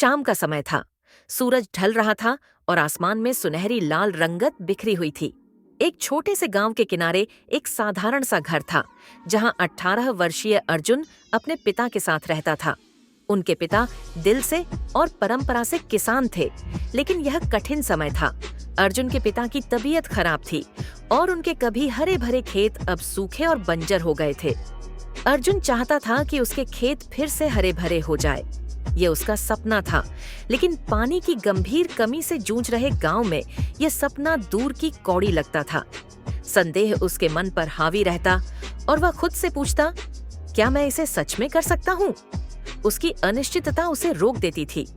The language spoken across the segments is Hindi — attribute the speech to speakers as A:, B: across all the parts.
A: शाम का समय था। सूरज ढल रहा था और आसमान में सुनहरी लाल रंगत बिखरी हुई थी। एक छोटे से गांव के किनारे एक साधारण सा घर था, जहां 18 वर्षीय अर्जुन अपने पिता के साथ रहता था। उनके पिता दिल से और परंपरा से किसान थे, लेकिन यह कठिन समय था। अर्जुन के पिता की तबीयत खराब थी और उनके कभी हरे भरे खेत अब सूखे और बंजर हो गए थे। अर्जुन चाहता था कि उसके खेत फिर से हरे भरे हो जाए। ये उसका सपना था, लेकिन पानी की गंभीर कमी से जूझ रहे गांव में यह सपना दूर की कौड़ी लगता था। संदेह उसके मन पर हावी रहता और वह खुद से पूछता, क्या मैं इसे सच में कर सकता हूँ? उसकी अनिश्चितता उसे रोक देती थी।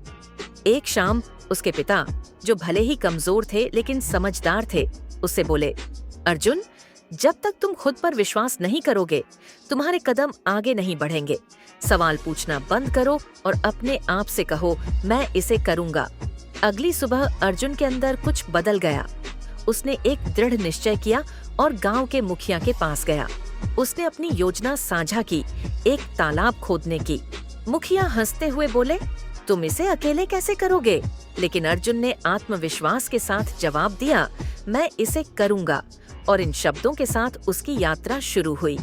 A: एक शाम उसके पिता, जो भले ही कमजोर थे लेकिन समझदार थे, उससे बोले, अर्जुन, जब तक तुम खुद पर विश्वास नहीं करोगे, तुम्हारे कदम आगे नहीं बढ़ेंगे। सवाल पूछना बंद करो और अपने आप से कहो, मैं इसे करूंगा। अगली सुबह अर्जुन के अंदर कुछ बदल गया। उसने एक दृढ़ निश्चय किया और गांव के मुखिया के पास गया। उसने अपनी योजना साझा की, एक तालाब खोदने की। मुखिया हंसते हुए बोले, तुम इसे अकेले कैसे करोगे? लेकिन अर्जुन ने आत्मविश्वास के साथ जवाब दिया, मैं इसे करूंगा। और इन शब्दों के साथ उसकी यात्रा शुरू हुई।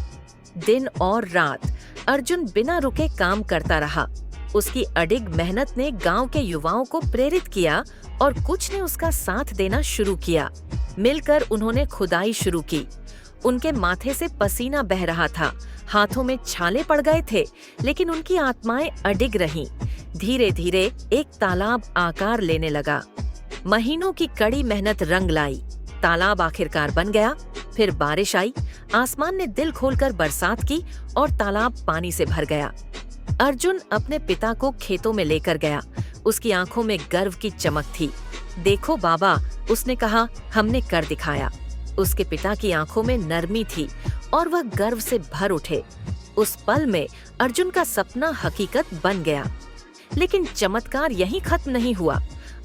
A: दिन और रात अर्जुन बिना रुके काम करता रहा। उसकी अडिग मेहनत ने गांव के युवाओं को प्रेरित किया और कुछ ने उसका साथ देना शुरू किया। मिलकर उन्होंने खुदाई शुरू की। उनके माथे से पसीना बह रहा था, हाथों में छाले पड़ गए थे, लेकिन उनकी आत्माएं अडिग रहीं। धीरे धीरे एक तालाब आकार लेने लगा। महीनों की कड़ी मेहनत रंग लाई। तालाब आखिरकार बन गया। फिर बारिश आई, आसमान ने दिल खोलकर बरसात की और तालाब पानी से भर गया। अर्जुन अपने पिता को खेतों में लेकर गया। उसकी आंखों में गर्व की चमक थी। देखो बाबा, उसने कहा, हमने कर दिखाया। उसके पिता की आंखों में नरमी थी और वह गर्व से भर उठे। उस पल में अर्जुन का सपना हकीकत बन गया। लेकिन चमत्कार यहीं खत्म नहीं हुआ।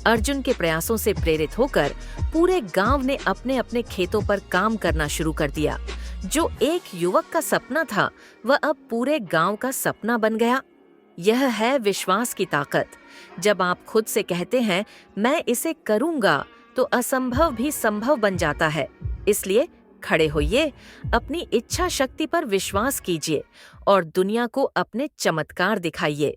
A: अर्जुन के प्रयासों से प्रेरित होकर पूरे गांव ने अपने अपने खेतों पर काम करना शुरू कर दिया। जो एक युवक का सपना था, वह अब पूरे गांव का सपना बन गया। यह है विश्वास की ताकत। जब आप खुद से कहते हैं, मैं इसे करूंगा, तो असंभव भी संभव बन जाता है। इसलिए खड़े होइए, अपनी इच्छा शक्ति पर विश्वास कीजिए और दुनिया को अपने चमत्कार दिखाइए।